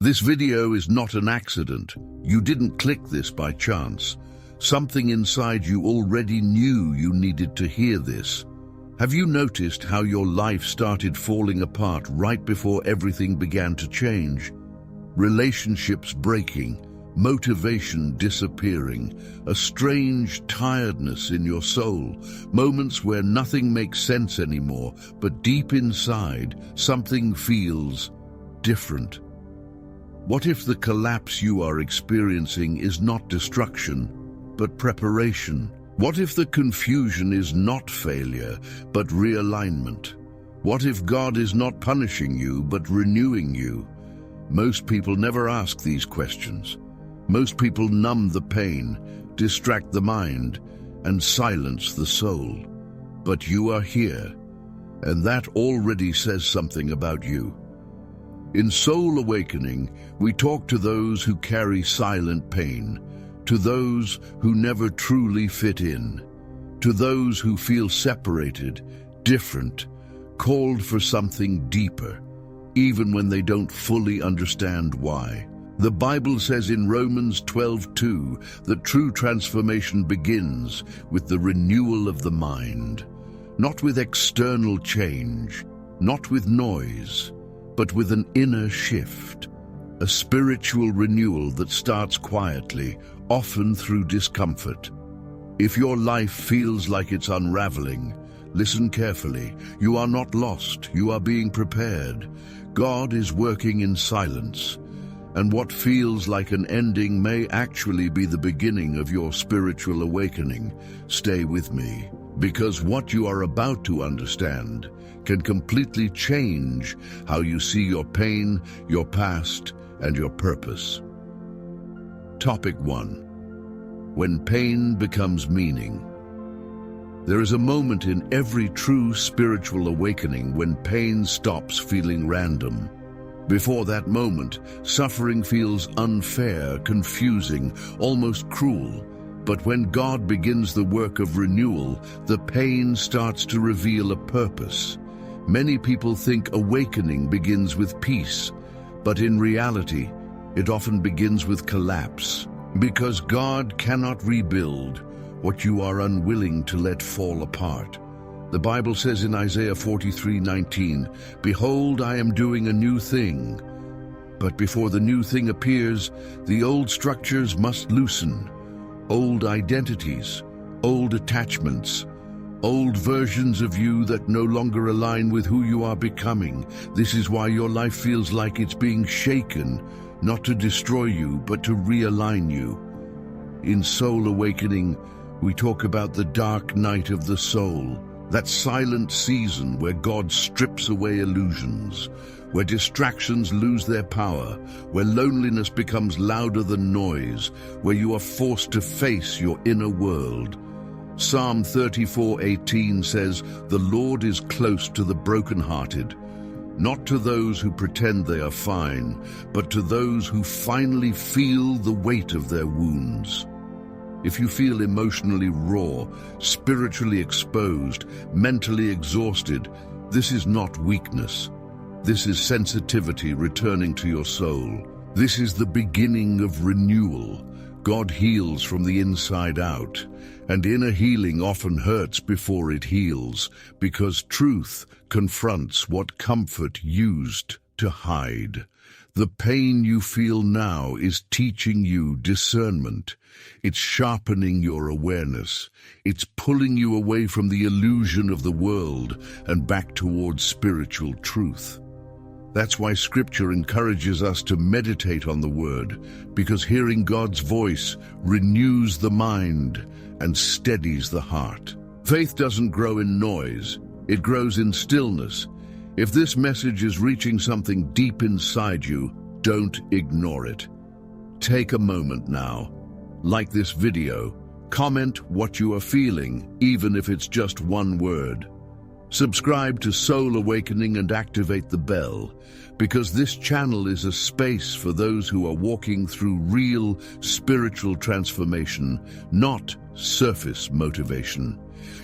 This video is not an accident. You didn't click this by chance. Something inside you already knew you needed to hear this. Have you noticed how your life started falling apart right before everything began to change? Relationships breaking, motivation disappearing, a strange tiredness in your soul, moments where nothing makes sense anymore, but deep inside, something feels different. What if the collapse you are experiencing is not destruction, but preparation? What if the confusion is not failure, but realignment? What if God is not punishing you, but renewing you? Most people never ask these questions. Most people numb the pain, distract the mind, and silence the soul. But you are here, and that already says something about you. In Soul Awakening, we talk to those who carry silent pain, to those who never truly fit in, to those who feel separated, different, called for something deeper, even when they don't fully understand why. The Bible says in Romans 12:2 that true transformation begins with the renewal of the mind, not with external change, not with noise, but with an inner shift, a spiritual renewal that starts quietly, often through discomfort. If your life feels like it's unraveling, listen carefully. You are not lost, you are being prepared. God is working in silence, and what feels like an ending may actually be the beginning of your spiritual awakening. Stay with me, because what you are about to understand can completely change how you see your pain, your past, and your purpose. Topic 1. When pain becomes meaning. There is a moment in every true spiritual awakening when pain stops feeling random. Before that moment, suffering feels unfair, confusing, almost cruel. But when God begins the work of renewal, the pain starts to reveal a purpose. Many people think awakening begins with peace, but in reality, it often begins with collapse. Because God cannot rebuild what you are unwilling to let fall apart. The Bible says in Isaiah 43:19, "Behold, I am doing a new thing." But before the new thing appears, the old structures must loosen. Old identities, old attachments, old versions of you that no longer align with who you are becoming. This is why your life feels like it's being shaken, not to destroy you, but to realign you. In Soul Awakening, we talk about the dark night of the soul, that silent season where God strips away illusions, where distractions lose their power, where loneliness becomes louder than noise, where you are forced to face your inner world. Psalm 34:18 says, "The Lord is close to the brokenhearted, not to those who pretend they are fine, but to those who finally feel the weight of their wounds." If you feel emotionally raw, spiritually exposed, mentally exhausted, this is not weakness. This is sensitivity returning to your soul. This is the beginning of renewal. God heals from the inside out, and inner healing often hurts before it heals, because truth confronts what comfort used to hide. The pain you feel now is teaching you discernment. It's sharpening your awareness. It's pulling you away from the illusion of the world and back towards spiritual truth. That's why Scripture encourages us to meditate on the Word, because hearing God's voice renews the mind and steadies the heart. Faith doesn't grow in noise, it grows in stillness. If this message is reaching something deep inside you, don't ignore it. Take a moment now. Like this video, comment what you are feeling, even if it's just one word. Subscribe to Soul Awakening and activate the bell, because this channel is a space for those who are walking through real spiritual transformation, not surface motivation.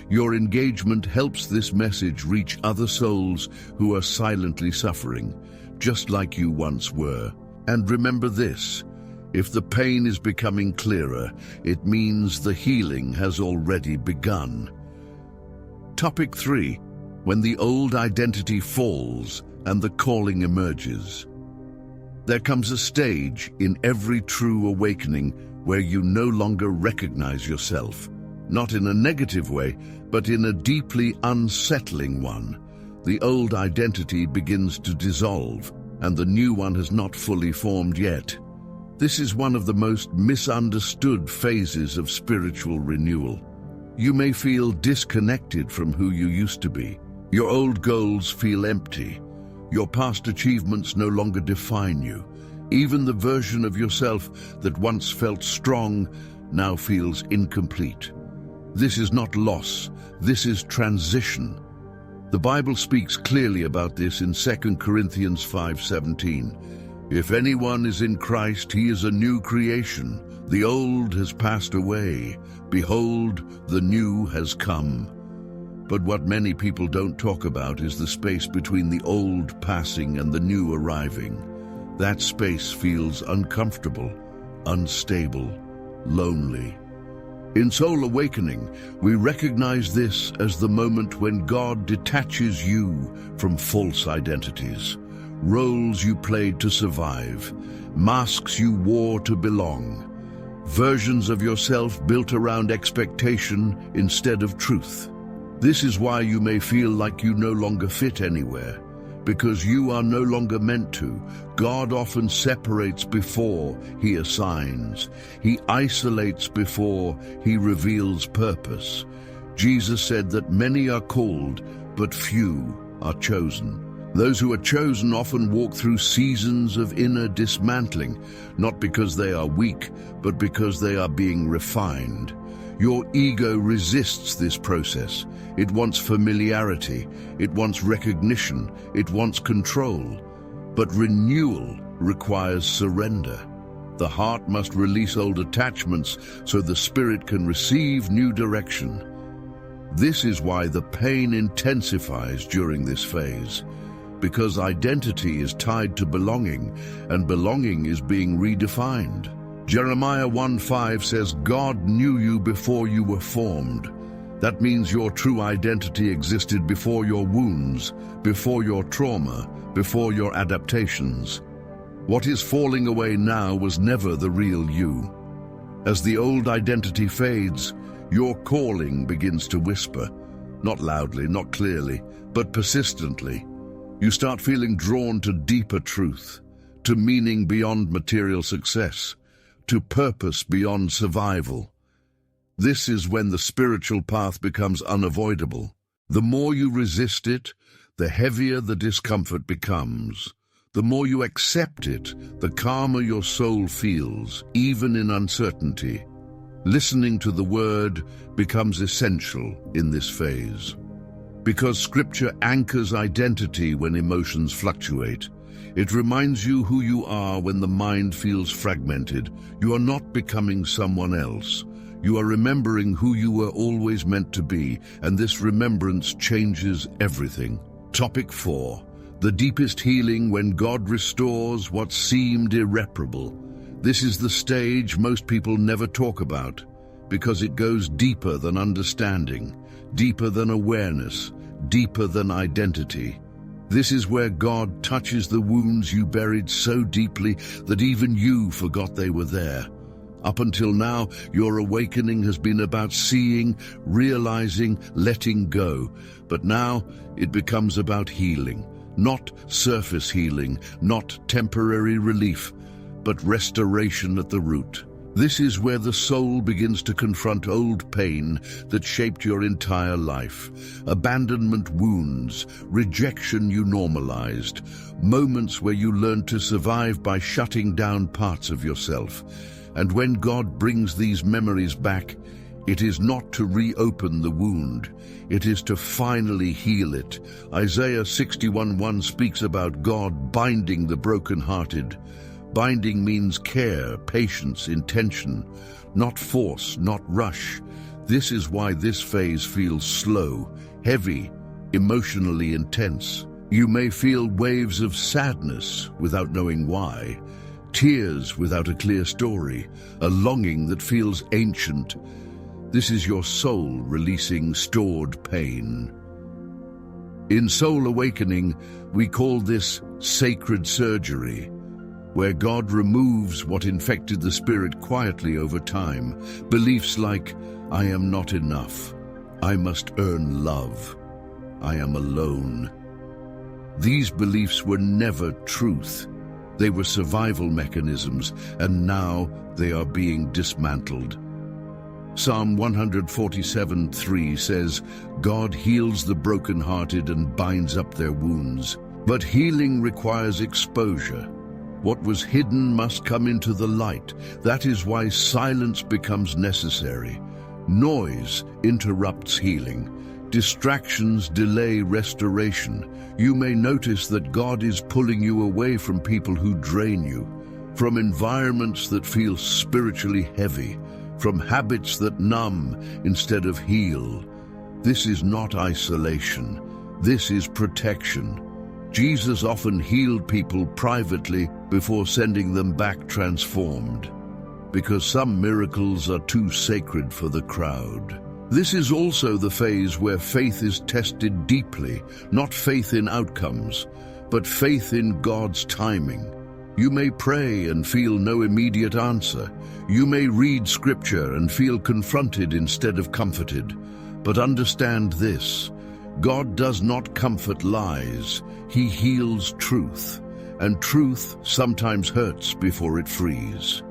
Your engagement helps this message reach other souls who are silently suffering, just like you once were. And remember this, if the pain is becoming clearer, it means the healing has already begun. Topic 3. When the old identity falls and the calling emerges. There comes a stage in every true awakening where you no longer recognize yourself, not in a negative way, but in a deeply unsettling one. The old identity begins to dissolve, and the new one has not fully formed yet. This is one of the most misunderstood phases of spiritual renewal. You may feel disconnected from who you used to be. Your old goals feel empty. Your past achievements no longer define you. Even the version of yourself that once felt strong now feels incomplete. This is not loss, this is transition. The Bible speaks clearly about this in 2 Corinthians 5:17. If anyone is in Christ, he is a new creation. The old has passed away. Behold, the new has come. But what many people don't talk about is the space between the old passing and the new arriving. That space feels uncomfortable, unstable, lonely. In Soul Awakening, we recognize this as the moment when God detaches you from false identities, roles you played to survive, masks you wore to belong, versions of yourself built around expectation instead of truth. This is why you may feel like you no longer fit anywhere, because you are no longer meant to. God often separates before he assigns. He isolates before he reveals purpose. Jesus said that many are called, but few are chosen. Those who are chosen often walk through seasons of inner dismantling, not because they are weak, but because they are being refined. Your ego resists this process. It wants familiarity, it wants recognition, it wants control. But renewal requires surrender. The heart must release old attachments so the spirit can receive new direction. This is why the pain intensifies during this phase, because identity is tied to belonging, and belonging is being redefined. Jeremiah 1:5 says, God knew you before you were formed. That means your true identity existed before your wounds, before your trauma, before your adaptations. What is falling away now was never the real you. As the old identity fades, your calling begins to whisper, not loudly, not clearly, but persistently. You start feeling drawn to deeper truth, to meaning beyond material success, to purpose beyond survival. This is when the spiritual path becomes unavoidable. The more you resist it, the heavier the discomfort becomes. The more you accept it, the calmer your soul feels, even in uncertainty. Listening to the word becomes essential in this phase. Because Scripture anchors identity when emotions fluctuate. It reminds you who you are when the mind feels fragmented. You are not becoming someone else. You are remembering who you were always meant to be, and this remembrance changes everything. Topic 4. The deepest healing when God restores what seemed irreparable. This is the stage most people never talk about, because it goes deeper than understanding, deeper than awareness, deeper than identity. This is where God touches the wounds you buried so deeply that even you forgot they were there. Up until now, your awakening has been about seeing, realizing, letting go. But now it becomes about healing. Not surface healing, not temporary relief, but restoration at the root. This is where the soul begins to confront old pain that shaped your entire life. Abandonment wounds, rejection you normalized, moments where you learned to survive by shutting down parts of yourself. And when God brings these memories back, it is not to reopen the wound. It is to finally heal it. Isaiah 61:1 speaks about God binding the brokenhearted. Binding means care, patience, intention, not force, not rush. This is why this phase feels slow, heavy, emotionally intense. You may feel waves of sadness without knowing why, tears without a clear story, a longing that feels ancient. This is your soul releasing stored pain. In soul awakening, we call this sacred surgery, where God removes what infected the spirit quietly over time. Beliefs like, I am not enough, I must earn love, I am alone. These beliefs were never truth. They were survival mechanisms, and now they are being dismantled. Psalm 147:3 says, God heals the brokenhearted and binds up their wounds. But healing requires exposure. What was hidden must come into the light. That is why silence becomes necessary. Noise interrupts healing. Distractions delay restoration. You may notice that God is pulling you away from people who drain you, from environments that feel spiritually heavy, from habits that numb instead of heal. This is not isolation. This is protection. Jesus often healed people privately before sending them back transformed, because some miracles are too sacred for the crowd. This is also the phase where faith is tested deeply, not faith in outcomes, but faith in God's timing. You may pray and feel no immediate answer. You may read scripture and feel confronted instead of comforted. But understand this: God does not comfort lies. He heals truth, and truth sometimes hurts before it frees.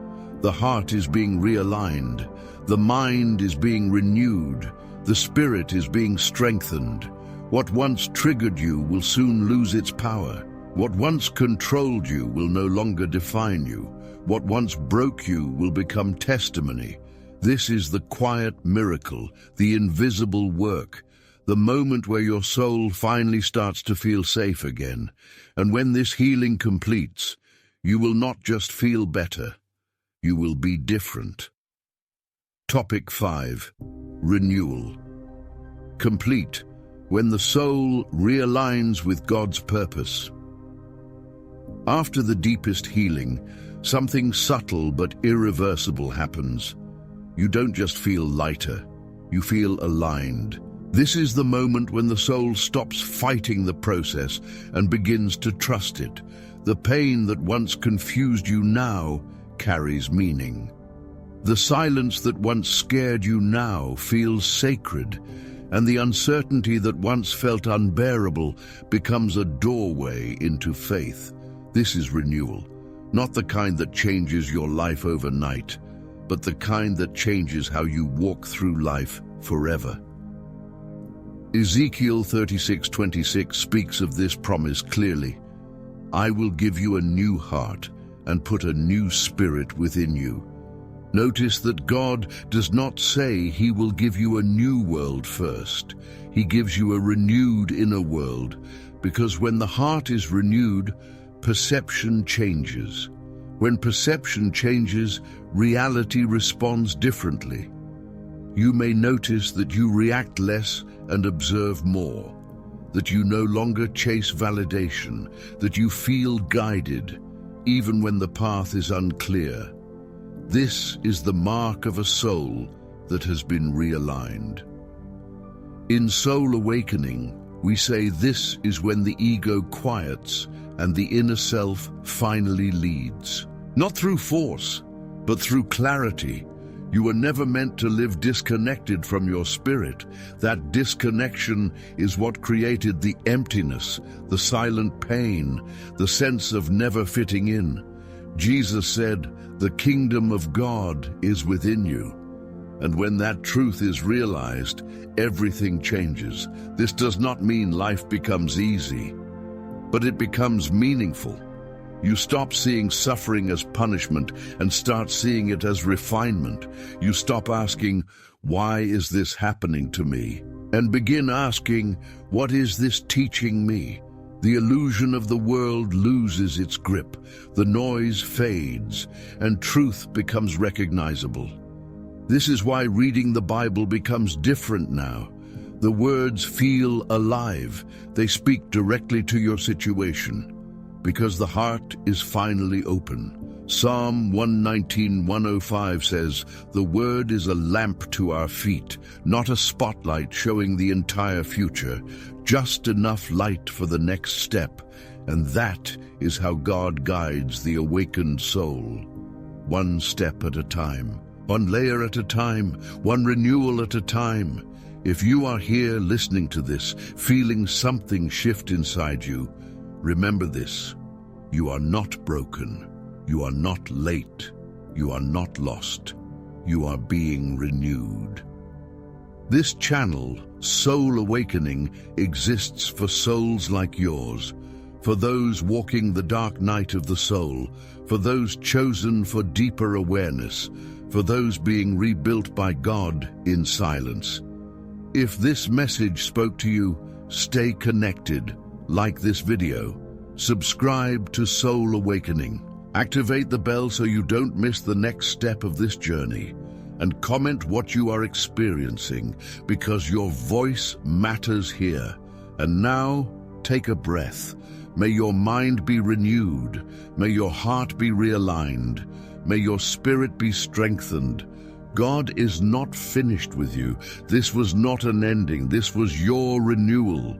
The heart is being realigned. The mind is being renewed. The spirit is being strengthened. What once triggered you will soon lose its power. What once controlled you will no longer define you. What once broke you will become testimony. This is the quiet miracle, the invisible work, the moment where your soul finally starts to feel safe again. And when this healing completes, you will not just feel better, you will be different. Topic 5. Renewal. Complete, when the soul realigns with God's purpose. After the deepest healing, something subtle but irreversible happens. You don't just feel lighter, you feel aligned. This is the moment when the soul stops fighting the process and begins to trust it. The pain that once confused you now carries meaning. The silence that once scared you now feels sacred, and the uncertainty that once felt unbearable becomes a doorway into faith. This is renewal, not the kind that changes your life overnight, but the kind that changes how you walk through life forever. Ezekiel 36:26 speaks of this promise clearly. I will give you a new heart and put a new spirit within you. Notice that God does not say He will give you a new world first. He gives you a renewed inner world, because when the heart is renewed, perception changes. When perception changes, reality responds differently. You may notice that you react less and observe more, that you no longer chase validation, that you feel guided, even when the path is unclear. This is the mark of a soul that has been realigned. In soul awakening, we say this is when the ego quiets and the inner self finally leads. Not through force, but through clarity. You were never meant to live disconnected from your spirit. That disconnection is what created the emptiness, the silent pain, the sense of never fitting in. Jesus said, "The kingdom of God is within you." And when that truth is realized, everything changes. This does not mean life becomes easy, but it becomes meaningful. You stop seeing suffering as punishment and start seeing it as refinement. You stop asking, "Why is this happening to me?" and begin asking, "What is this teaching me?" The illusion of the world loses its grip, the noise fades, and truth becomes recognizable. This is why reading the Bible becomes different now. The words feel alive. They speak directly to your situation, because the heart is finally open. Psalm 119:105 says, "The word is a lamp to our feet, not a spotlight showing the entire future, just enough light for the next step." And that is how God guides the awakened soul. One step at a time, one layer at a time, one renewal at a time. If you are here listening to this, feeling something shift inside you, remember this: you are not broken. You are not late. You are not lost. You are being renewed. This channel, Soul Awakening, exists for souls like yours, for those walking the dark night of the soul, for those chosen for deeper awareness, for those being rebuilt by God in silence. If this message spoke to you, stay connected, like this video, subscribe to Soul Awakening. Activate the bell so you don't miss the next step of this journey, and comment what you are experiencing, because your voice matters here. And now, take a breath. May your mind be renewed. May your heart be realigned. May your spirit be strengthened. God is not finished with you. This was not an ending. This was your renewal.